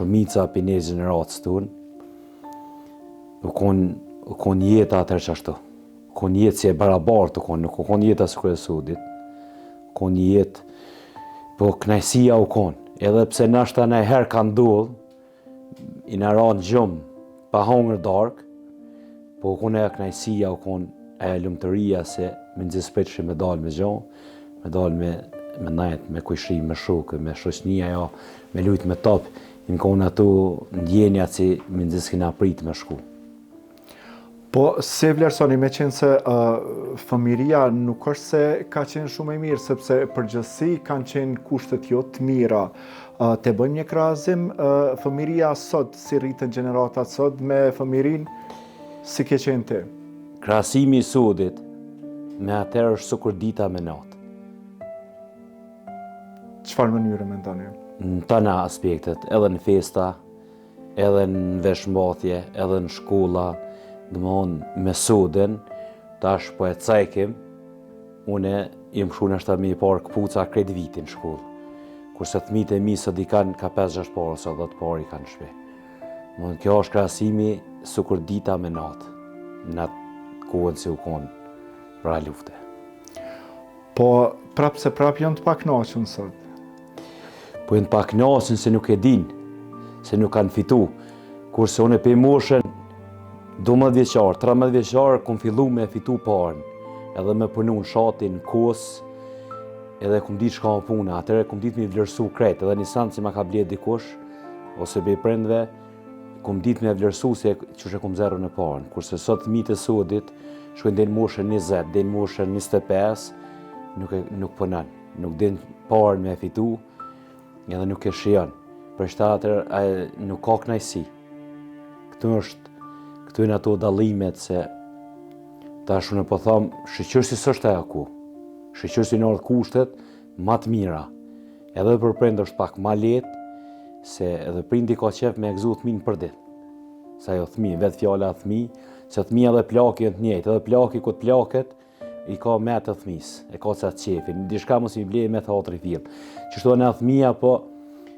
Shumica për një gjeneratës tonë, u kon jeta atër qashtu. U kon jetë si e barabartë, nuk u kon jeta së kërësudit. U kon jetë, po knajsia u kon. Edhe pse nashta në herë ka ndodhë, i në ranë gjumë, pa hongër darkë, po u kon e knajsia, u kon e lumëtëria se me nëzispeqë me dalë me gjonë, me dalë me najtë, me kujshri, me shukë, me shoqënia, jo, me lujtë me topë, i në konë ato ndjenja që me nëzis kina pritë me shku. Po, se vlerësoni me qenë se fëmiria nuk është se ka qenë shumë e mirë, sepse përgjithësi kanë qenë kushtet jo të mira. Te bëjmë një krahazim fëmiria sot, si rritën gjeneratat sot, me fëmirin, si ke qenë ti? Krahasimi i sodit me atër është sukur dita me natë. Çfarë mënyre mendoni? Në tëna aspektet, edhe në festa, edhe në veshmbathje, edhe në shkolla, domthonë me sodin, tash po e cajkim, une i më shku nështë me i parë këpuca krejt vitin në shkollë. Kurse thmit e mi sot i kanë ka 5-6 parë, ose 10 parë i kanë në shpe. Kjo është krahasimi sukur dita me natë, në atë kohën si u konë pra lufte. Po, prapë se prapë janë të paknaqën sot? Po janë të paknaqën se nuk e din, se nuk kanë fitu. Kurse unë e pe moshën 12 vjeqarë, 13 vjeqarë, kom fillu me fitu parën, edhe me punu në shatin, në kosë, edhe kom ditë shka më puna, atëre kom ditë me vlerësu kretë, edhe një sanë si ma ka bletë dikush, ose be prindve, kom ditë me vlerësu se që kom zero në parën. Kurse sot mitë e sodit, shkojnë dhe në moshën 20, dhe në moshën 25, nuk pënën, nuk din parën me fitu, edhe nuk e shion. Për shtatër, nuk ka knajsi. Këtu në ato dalimet se ta shune po thamë, shqyqërsi sështë e aku. Shqyqërsi në ardhë kushtet, ma të mira. Edhe për prindë është pak ma letë, se edhe prindi ka qef me egzu thminë për ditë. Sa jo thmi, vetë fjalla thmi, se thmi edhe plaki në të njëjtë, edhe plaki këtë plaket, i ka me të thmis, e ka ca qefin, dishka mos i blej me të atri fillë. Qështu në thmija, po,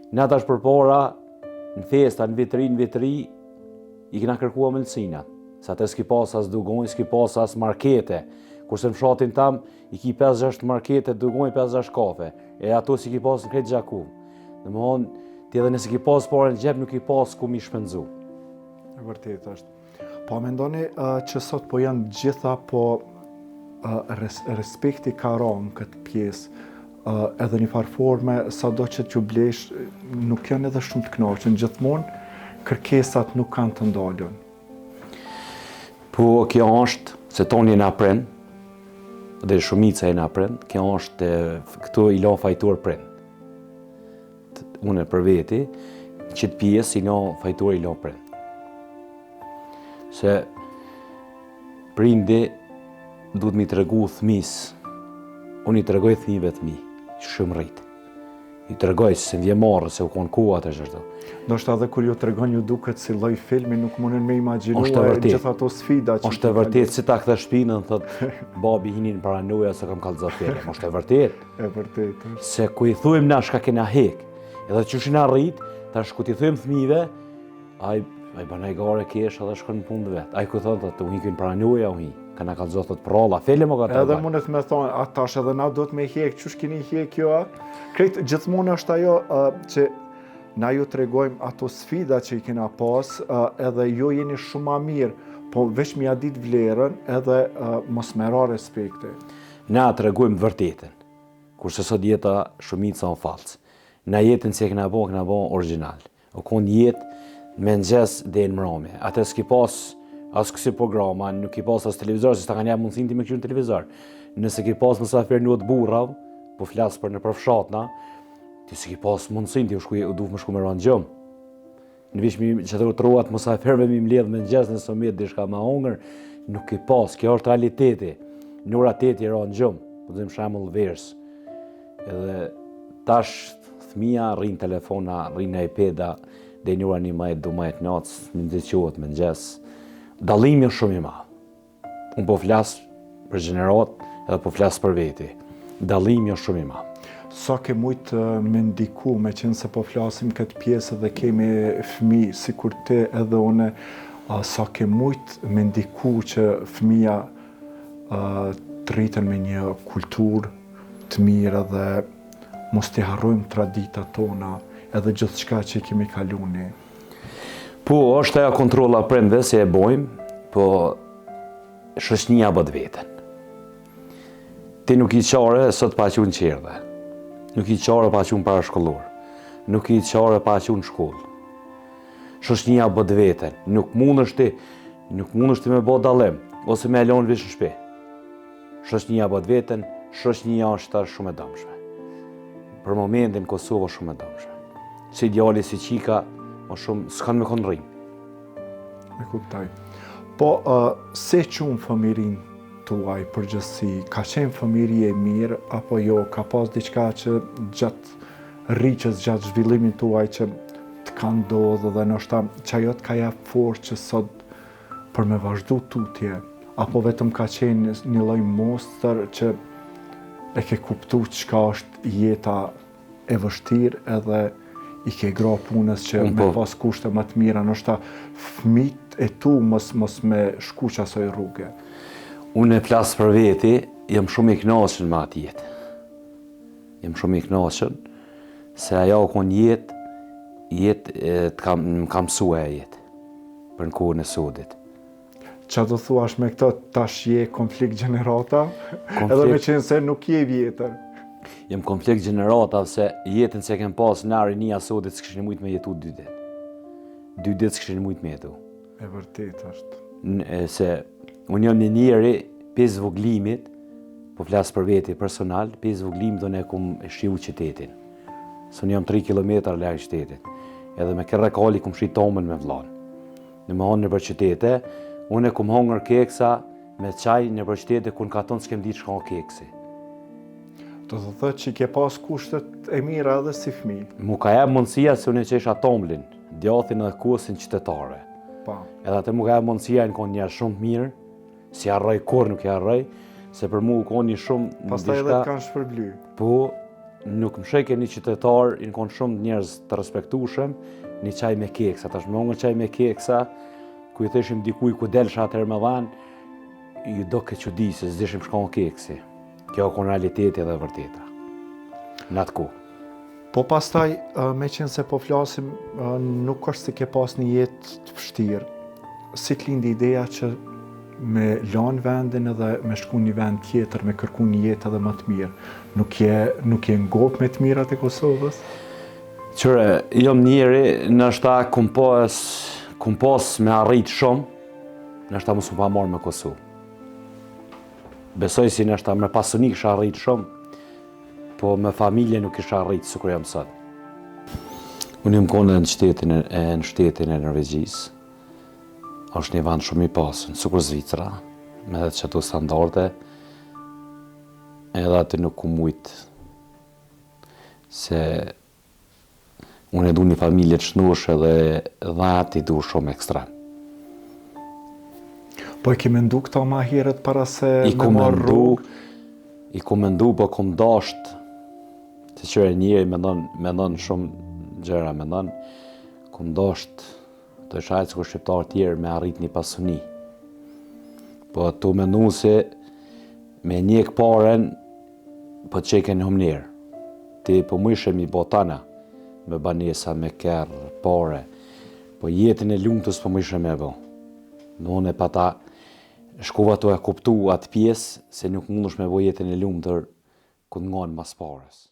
në tash për para, në festa, në vitri, i kena kërkua mëllësina. Sa të s'ki pas as dugojnë, s'ki pas as markete. Kurse në fshatin tam, i ki 5-6 markete, dugojnë 5-6 kafe. E ato si ki pas në krejt gjaku. Në më honë, ti edhe nësi ki pas parë në gjep, nuk i pas ku mi shpenzu. E vërtet është. Po mendoni që sot po janë gjitha, po respekti ka rënë këtë pjesë, edhe një farforme, sa do që t'ju blesh, nuk janë edhe shumë të kënaqur, gjithmonë kërkesat nuk kanë të ndalën. Po kjo është, se toni na prind, dhe shumica e na prind, kjo është këtu i la fajtor prind. Unë për veti, qëtë pjesë i la fajtor i la prind. Se prindi duhet mi të regu thmis, unë i të regoj thmive thmi, shumë rritë. I të regoj se vje marrë, se u konë koha të gjithë. Do shta dhe kur ju të regon ju duket si lloj filmi, nuk mundën me imaginu gjitha ato sfida që... Është e vërtet, si ta këtë shpinën, thëtë, babi hinin paranoja se kam kalëzat filmi. Është e vërtet. E vërtet. Se ku i thujmë na shka kena hek, edhe që shina rrit, tash ku ti thujmë thmive, aj banaj gare kesh edhe shkën në punë dhe vetë. Aj ku thonë të hikin paranoja, u hi. Ka na kalëzot të pralla, film o ka të edhe mundet me thonë, atash edhe na do të me hek, që shkini hek kjo, krejt gjithmonë është ajo që na ju të regojmë ato sfida që i kena pas, edhe jo jeni shumë ma mirë, po veç mi a dit vlerën edhe mos me ra respekte. Na të regojmë vërtetën, kurse sot jeta shumica o falcë. Na jetën që kena bo original. O konë jetë me nxes dhe në mrame. Ate s'ki pas as kësi programa, nuk i pas as televizor, se s'ta kanë jam mundësin ti me këshu në televizor. Nëse ki pas mësafir një të burrav, po flasë për në përfshatna, ti s'ki pas mundësin ti u duf më shku me ranë gjëmë. Në vishë që të ruat mësafirve mi mledhë me nxes në somet dhe shka ma hongër, nuk i pas, kjo është realiteti. Në ora 8 i ranë gjëmë, po dhe më shemull versë. Edhe tash thmija, rrinë telefona, rrinë iPada, dhe një ora një majtë, du majtë natës, më ndëqohet me nxes. Dalimi është shumë i madh. Unë po flas për gjenerat edhe po flas për veti. Dalimi është shumë i madh. sa ke mujtë me ndiku, me qenë se po flasim këtë pjesë dhe kemi fëmijë si kur ti edhe une, sa ke mujtë me ndiku që fëmija të rritën me një kulturë të mirë dhe mos t'i harrojmë traditat tona edhe gjithë shka që i kemi kaluni. Po, është ajo kontrolla prindve se e bojmë, po shoqënia bët veten. Ti nuk i qare sot pa qenë qerdhe. Nuk i qare pa qenë parashkollor. Nuk i qare pa qenë shkollë. Shoqënia bët veten. Nuk mundesh ti me bë dallim ose me lënë vesh në shtëpi. Shoqënia bët veten, shoqënia është shumë e dëmshme. Për momentin Kosova shumë e dëmshme. Si djali si qika, më shumë s'kan me konë rrim. Me kuptaj. Po, se qunë fëmirin tuaj përgjithësi, ka qenë fëmiri e mirë, apo jo, ka pas diçka që gjatë rriqës, gjatë zhvillimin tuaj që të ka ndodhë dhe nështë që ajo të ka jap forë që sot për me vazhdu tutje, apo vetëm ka qenë një lloj mostër që e ke kuptu çka është jeta e vështirë edhe i ke gra punës që me pas kushte më të mira, nështë fëmit e tu mos me shku që asoj rrugë. Unë e plasë për veti, jam shumë i knaqën me atë jetë. Jam shumë i knaqën, se ajo konë jetë më kam mësua e jetë, për në kohën e sodit. Qa do thuash me këto tash je konflikt gjenerata, edhe me qenë se nuk je vjetër? Jem konflikt gjenerata, se jetën se kem pas në rinia sodit s'kishin mujt me jetu 2 ditë. 2 ditë s'kishin mujt me jetu. E vërtet është. Se unë jam një njeri, pes zvoglimit, po flasë për veti personal, pes zvoglimit unë e kum e shiu qytetin. Se unë jam 3 kilometra larg qytetit. Edhe me kërre kali kum shi tomën me vllanë. Në më honë në për qytete, unë e kum hongër keksa me qaj në për qytete, kun ka tonë s'kem ditë shka keksi. Do të thëtë që ke pas kushtet e mira edhe si fëmi. Mu ka jep mundësia se unë e qesha tomlin, djathin edhe kosin qytetare. Pa. Edhe atë mu ka jep mundësia në konë njerë shumë mirë, si arrej kur nuk e arrej, se për mu konë një shumë... Pastaj edhe të kanë shpërbly. Po, nuk më sheke një qytetar, në konë shumë njerëz të respektushëm, një qaj me keksa. Tash me ongër qaj me keksa, ku i theshim dikuj ku delsha atër me dhanë, ju do ke që di se s'dishim shkon keksi. Kjo konë realiteti edhe vërteta. Në atë ku. Po pastaj, me qenë se po flasim, nuk është se ke pas një jetë të vështirë. Si të lindi ideja që me lanë vendin edhe me shku një vend tjetër, me kërku një jetë edhe më të mirë. Nuk je ngop me të mirat e Kosovës? Qëre, jom njeri, nështë kum pas me arrit shumë, nështë mësu pa marrë me Kosovë. Besoj si nështë me pasuni kësha arrit shumë, po me familje nuk isha arrit së kur jam sot. Unë jam konë në shtetin e Norvegjisë. është një vend shumë i pasën, së kur Zvicra, me dhe që ato standarde, edhe aty nuk ku mujtë, se unë e du një familje të shnush edhe ati du shumë ekstrem. Po e ke mendu këta ma herët para se me marrë rrugë? I ku mendu, po kom dasht, se qëre njëri mendon shumë gjëra, kom dasht të shajtë sikur shqiptarë tjerë me arrit një pasuni. Po tu mendu se me njek paren, po të qeke një humnerë. Ti po mëshem i botana, me banesa, me kerë, pare, po jetin e lumëtës po mëshem e bo. Në e pa ta shkova të e kuptu atë pjesë, se nuk mundesh me bo jetin e lumëtër, ku të ngonë mas parës.